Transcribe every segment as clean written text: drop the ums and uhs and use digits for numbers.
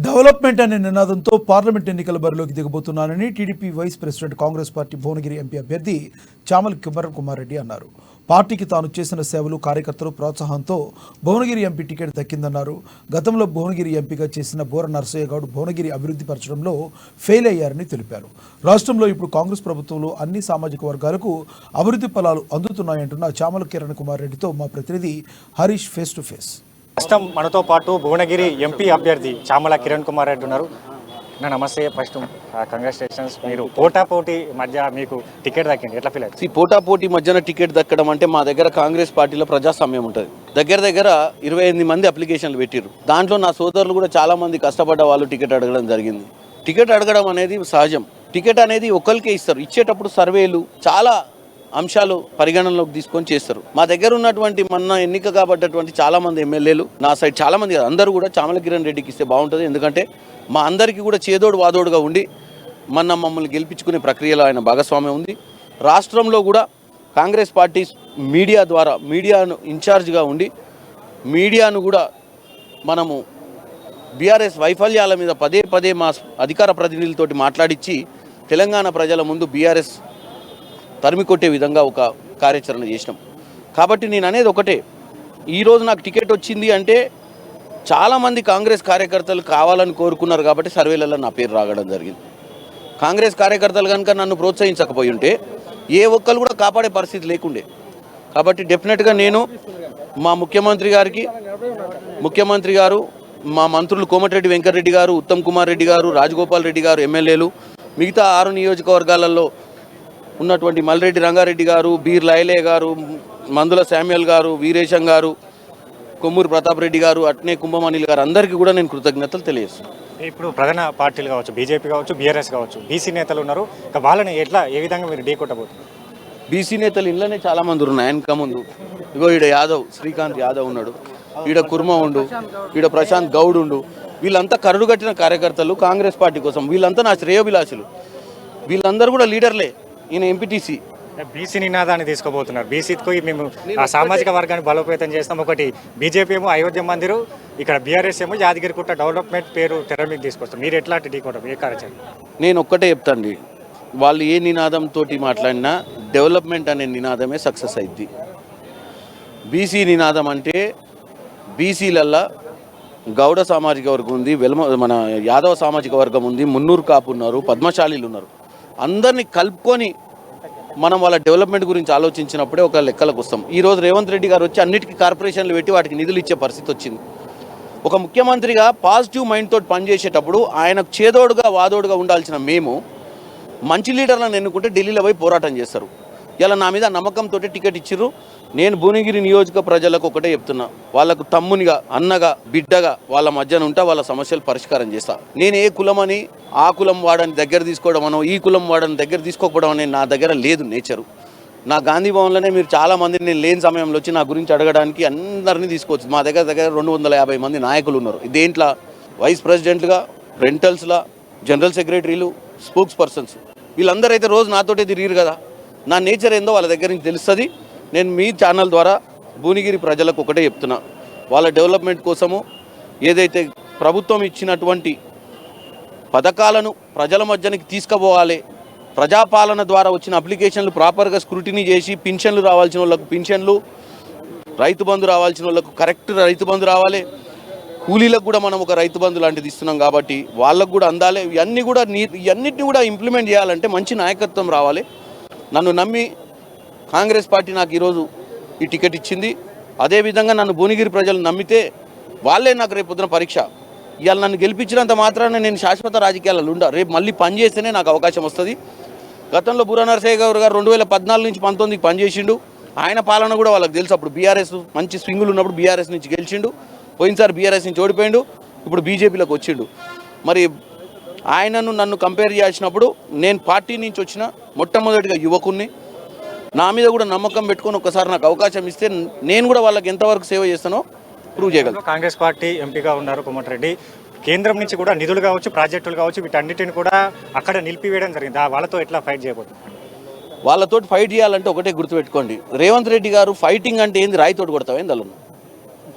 Development అనే నినాదంతో parliament ఎన్నికల బరిలోకి దిగబోతున్నానని TDP vice president Congress party Bhuvanagiri MP అభ్యర్థి చామల కిరణ్ కుమార్ రెడ్డి అన్నారు. పార్టీకి తాను చేసిన సేవలు కార్యకర్తలు ప్రోత్సాహంతో భువనగిరి ఎంపీ టికెట్ దక్కిందన్నారు. గతంలో భువనగిరి ఎంపీగా చేసిన బోర నర్సయ్య గౌడ్ భువనగిరి అభివృద్ధి పరచడంలో ఫెయిల్ అయ్యారని తెలిపారు. రాష్ట్రంలో ఇప్పుడు కాంగ్రెస్ ప్రభుత్వంలో అన్ని సామాజిక వర్గాలకు అభివృద్ధి ఫలాలు అందుతున్నాయంటున్న చామల కిరణ్ కుమార్ రెడ్డితో మా ప్రతినిధి హరీష్ ఫేస్ టు ఫేస్. ప్రస్తుతం మనతో పాటు భువనగిరి ఎంపీ అభ్యర్థి చామల కిరణ్ కుమార్ రెడ్డి ఉన్నారు. నమస్తే. First congratulations. మీరు పోటాపోటీ మధ్య మీకు టికెట్ దక్కింది, ఎట్లా ఫీల్ అవుతుంది? పోటాపోటీ మధ్యన టికెట్ దక్కడం అంటే మా దగ్గర కాంగ్రెస్ పార్టీలో ప్రజాస్వామ్యం ఉంటుంది. దగ్గర 28 మంది అప్లికేషన్లు పెట్టిరు. దాంట్లో నా సోదరులు కూడా చాలా మంది కష్టపడ్డ వాళ్ళు టికెట్ అడగడం జరిగింది. టికెట్ అడగడం అనేది సహజం. టికెట్ అనేది ఒకరికే ఇస్తారు. ఇచ్చేటప్పుడు సర్వేలు చాలా అంశాలు పరిగణనలోకి తీసుకొని చేస్తారు. మా దగ్గర ఉన్నటువంటి మొన్న ఎన్నిక కాబట్టటువంటి చాలా మంది ఎమ్మెల్యేలు నా సైడ్ చాలా మంది అందరూ కూడా చామల కిరణ్ రెడ్డికి ఇస్తే బాగుంటుంది. ఎందుకంటే మా అందరికీ కూడా చేదోడు వాదోడుగా ఉండి మమ్మల్ని గెలిపించుకునే ప్రక్రియలో ఆయన భాగస్వామ్యం ఉంది. రాష్ట్రంలో కూడా కాంగ్రెస్ పార్టీ మీడియా ద్వారా మీడియాను ఇన్ఛార్జ్గా ఉండి మీడియాను కూడా మనము బీఆర్ఎస్ వైఫల్యాల మీద పదే మా అధికార ప్రతినిధులతోటి మాట్లాడించి తెలంగాణ ప్రజల ముందు బీఆర్ఎస్ తరిమి కొట్టే విధంగా ఒక కార్యాచరణ చేసినాం. కాబట్టి నేను అనేది ఒకటే, ఈరోజు నాకు టికెట్ వచ్చింది అంటే చాలామంది కాంగ్రెస్ కార్యకర్తలు కావాలని కోరుకున్నారు కాబట్టి సర్వేలలో నా పేరు రాగడం జరిగింది. కాంగ్రెస్ కార్యకర్తలు కనుక నన్ను ప్రోత్సహించకపోయి ఉంటే ఏ ఒక్కరు కూడా కాపాడే పరిస్థితి లేకుండే. కాబట్టి డెఫినెట్గా నేను మా ముఖ్యమంత్రి గారు, మా మంత్రులు కోమటిరెడ్డి వెంకటరెడ్డి గారు, ఉత్తమ్ కుమార్ రెడ్డి గారు, రాజగోపాల్ రెడ్డి గారు ఎమ్మెల్యేలు, మిగతా 6 నియోజకవర్గాలలో ఉన్నటువంటి మల్రెడ్డి రంగారెడ్డి గారు, బీర్ లైలే గారు, మందుల శామ్యుల్ గారు, వీరేశం గారు, కొమ్మూరు ప్రతాప్ రెడ్డి గారు, అట్నే కుంభమణిల్ గారు అందరికీ కూడా నేను కృతజ్ఞతలు తెలియజేస్తున్నాను. ఇప్పుడు ప్రధాన పార్టీలు కావచ్చు, బీజేపీ కావచ్చు, బీఆర్ఎస్ కావచ్చు, బీసీ నేతలు ఉన్నారు. వాళ్ళని ఏ విధంగా మీరు ఢీ కొట్టబోతున్నారు? బీసీ నేతలు ఇళ్ళనే చాలా మంది ఉన్నారు. ఆయనక ముందు ఇగో ఈడ యాదవ్, శ్రీకాంత్ యాదవ్ ఉన్నాడు, ఈడ కుర్మ ఉండు, ఈడ ప్రశాంత్ గౌడ్ ఉండు. వీళ్ళంతా కరుడు కట్టిన కార్యకర్తలు కాంగ్రెస్ పార్టీ కోసం. వీళ్ళంతా నా శ్రేయోభిలాషులు. వీళ్ళందరూ కూడా లీడర్లే. ఈయన ఎంపీటీసీ. బీసీ నినాదాన్ని తీసుకోబోతున్నారు. బీసీకి మేము ఆ సామాజిక వర్గాన్ని బలోపేతం చేస్తాం. ఒకటి బీజేపీ ఏమో అయోధ్య మందిరు, ఇక్కడ బీఆర్ఎస్ ఏమో యాదగిరిగుట్ట డెవలప్మెంట్ పేరు తెర మీద తీసుకొస్తాం. మీరు ఎట్లాంటి ఢీకోవడం ఏ కార్యాచరణ? నేను ఒక్కటే చెప్తాండి, వాళ్ళు ఏ నినాదంతో మాట్లాడినా డెవలప్మెంట్ అనే నినాదమే సక్సెస్ అయింది. బీసీ నినాదం అంటే బీసీలల్లా గౌడ సామాజిక వర్గం ఉంది, మన యాదవ సామాజిక వర్గం ఉంది, మున్నూరు కాపు ఉన్నారు, పద్మశాలీలు ఉన్నారు. అందరినీ కలుపుకొని మనం వాళ్ళ డెవలప్మెంట్ గురించి ఆలోచించినప్పుడే ఒక లెక్కలకు వస్తాం. ఈరోజు రేవంత్ రెడ్డి గారు వచ్చి అన్నిటికీ కార్పొరేషన్లు పెట్టి వాటికి నిధులు ఇచ్చే పరిస్థితి వచ్చింది. ఒక ముఖ్యమంత్రిగా పాజిటివ్ మైండ్ తోటి పనిచేసేటప్పుడు ఆయనకు చేదోడుగా వాదోడుగా ఉండాల్సిన మేము మంచి లీడర్లను ఎన్నుకుంటే ఢిల్లీలో పోయి పోరాటం చేస్తారు. ఇలా నా మీద నమ్మకంతో టికెట్ ఇచ్చిర్రు. నేను భువనగిరి నియోజక ప్రజలకు ఒకటే చెప్తున్నా, వాళ్ళకు తమ్మునిగా, అన్నగా, బిడ్డగా వాళ్ళ మధ్యన ఉంటా, వాళ్ళ సమస్యలు పరిష్కారం చేస్తా. నేను ఏ కులమని ఆ కులం వాడని దగ్గర తీసుకోవడం అనో, ఈ కులం వాడని దగ్గర తీసుకోకపోవడం అనే నా దగ్గర లేదు నేచరు. నా గాంధీ భవన్లోనే మీరు చాలామంది నేను లేని సమయంలో వచ్చి నా గురించి అడగడానికి అందరినీ తీసుకోవచ్చు. మా దగ్గర 250 మంది నాయకులు ఉన్నారు. దేంట్లో వైస్ ప్రెసిడెంట్లుగా, రెంటల్స్లా, జనరల్ సెక్రటరీలు, స్పోక్స్ పర్సన్స్, వీళ్ళందరూ అయితే రోజు నాతోటే తిరిగిరు కదా. నా నేచర్ ఏందో వాళ్ళ దగ్గర నుంచి తెలుస్తుంది. నేను మీ ఛానల్ ద్వారా భువనగిరి ప్రజలకు ఒకటే చెప్తున్నా, వాళ్ళ డెవలప్మెంట్ కోసము ఏదైతే ప్రభుత్వం ఇచ్చినటువంటి పథకాలను ప్రజల మధ్యనికి తీసుకుపోవాలి, ప్రజాపాలన ద్వారా వచ్చిన అప్లికేషన్లు ప్రాపర్గా స్క్రూటినీ చేసి పింఛన్లు రావాల్సిన వాళ్ళకు పింఛన్లు, రైతు బంధు రావాల్సిన వాళ్ళకు కరెక్ట్ రైతు బంధు రావాలి, కూలీలకు కూడా మనం ఒక రైతు బంధు లాంటిది ఇస్తున్నాం కాబట్టి వాళ్ళకు కూడా అందాలి. ఇవన్నిటిని కూడా ఇంప్లిమెంట్ చేయాలంటే మంచి నాయకత్వం రావాలి. నన్ను నమ్మి కాంగ్రెస్ పార్టీ నాకు ఈరోజు ఈ టికెట్ ఇచ్చింది. అదేవిధంగా నన్ను భువనగిరి ప్రజలు నమ్మితే వాళ్ళే నాకు రేపు పొద్దున పరీక్ష. ఇవాళ నన్ను గెలిపించినంత మాత్రాన నేను శాశ్వత రాజకీయాలలో ఉండా. రేపు మళ్ళీ పనిచేస్తేనే నాకు అవకాశం వస్తుంది. గతంలో బోర నర్సయ్య గారు 2014 నుంచి 19 పనిచేసిండు. ఆయన పాలన కూడా వాళ్ళకి తెలుసు. అప్పుడు బీఆర్ఎస్ మంచి స్వింగులు ఉన్నప్పుడు బీఆర్ఎస్ నుంచి గెలిచిండు, పోయినసారి బీఆర్ఎస్ నుంచి ఓడిపోయిండు, ఇప్పుడు బీజేపీలోకి వచ్చిండు. మరి ఆయనను నన్ను కంపేర్ చేసినప్పుడు నేను పార్టీ నుంచి వచ్చిన మొట్టమొదటిగా యువకుణ్ణి. నా మీద కూడా నమ్మకం పెట్టుకొని ఒకసారి నాకు అవకాశం ఇస్తే నేను కూడా వాళ్ళకి ఎంతవరకు సేవ చేస్తానో ప్రూవ్ చేయగలను. కాంగ్రెస్ పార్టీ ఎంపీగా ఉన్నారు కోమటిరెడ్డి. కేంద్రం నుంచి కూడా నిధులు కావచ్చు, ప్రాజెక్టులు కావచ్చు, వీటన్నిటిని కూడా అక్కడ నిలిపివేయడం జరిగింది. వాళ్ళతో ఎట్లా ఫైట్ చేయబోతున్నారు? వాళ్ళతో ఫైట్ చేయాలంటే ఒకటే గుర్తుపెట్టుకోండి, రేవంత్ రెడ్డి గారు ఫైటింగ్ అంటే ఏంది, రాయితోటి కొడతావేంది అలా.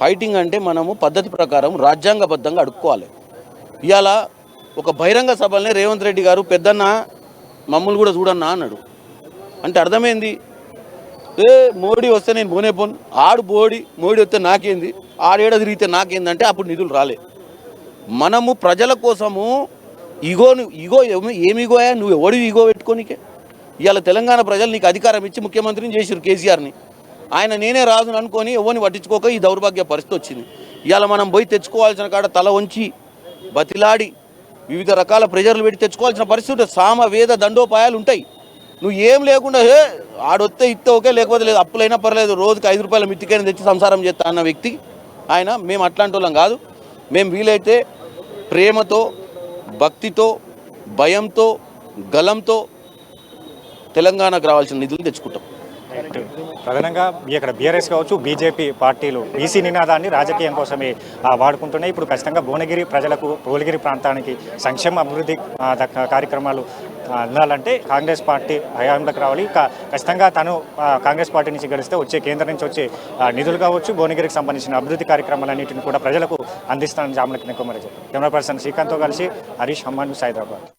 ఫైటింగ్ అంటే మనము పద్ధతి ప్రకారం రాజ్యాంగబద్ధంగా అడుక్కోవాలి. ఇవాళ ఒక బహిరంగ సభలనే రేవంత్ రెడ్డి గారు పెద్దన్న మమ్మల్ని కూడా చూడన్నా అన్నాడు. అంటే అర్థమైంది, మోడీ వస్తే నేను పోనే పోను, ఆడు మోడీ వస్తే నాకేంది, ఆడేడ తిరిగితే నాకేంది అంటే అప్పుడు నిధులు రాలే. మనము ప్రజల కోసము ఈగో ఏమి ఈగోయా, నువ్వు ఎవడు ఈగో పెట్టుకోనికే? ఇవాళ తెలంగాణ ప్రజలు నీకు అధికారం ఇచ్చి ముఖ్యమంత్రిని చేసిరు కేసీఆర్ని. ఆయన నేనే రాజును అనుకొని ఎవరిని పట్టించుకోక ఈ దౌర్భాగ్య పరిస్థితి వచ్చింది. ఇవాళ మనం పోయి తెచ్చుకోవాల్సిన కాడ తల వంచి బతిలాడి వివిధ రకాల ప్రెజర్లు పెట్టి తెచ్చుకోవాల్సిన పరిస్థితి, సామ వేద దండోపాయాలు ఉంటాయి. నువ్వు ఏం లేకుండా ఆడొస్తే ఇస్తే ఓకే, లేకపోతే లేదు, అప్పులైనా పర్లేదు, రోజుకి 5 రూపాయల మిత్తికైనా తెచ్చి సంసారం చేస్తా అన్న వ్యక్తి ఆయన. మేము అట్లాంటి వాళ్ళం కాదు. మేము వీలైతే ప్రేమతో, భక్తితో, భయంతో, గలంతో తెలంగాణకు రావాల్సిన నిధులు తెచ్చుకుంటాం. ప్రధానంగా ఇక్కడ బీఆర్ఎస్ కావచ్చు, బీజేపీ పార్టీలు బీసీ నినాదాన్ని రాజకీయం కోసమే వాడుకుంటున్నాయి. ఇప్పుడు ఖచ్చితంగా భువనగిరి ప్రజలకు, భువనగిరి ప్రాంతానికి సంక్షేమ అభివృద్ధి కార్యక్రమాలు అందాలంటే కాంగ్రెస్ పార్టీ హయాంలోకి రావాలి. ఖచ్చితంగా తను కాంగ్రెస్ పార్టీ నుంచి గెలిస్తే వచ్చే కేంద్రం నుంచి వచ్చే నిధులు కావచ్చు, భువనగిరికి సంబంధించిన అభివృద్ధి కార్యక్రమాలన్నింటిని కూడా ప్రజలకు అందిస్తానని జామలకి నికుమార్. కెమెరా పర్సన్ శ్రీకాంత్తో కలిసి హరీష్ హమ్మాన్, హైదరాబాద్.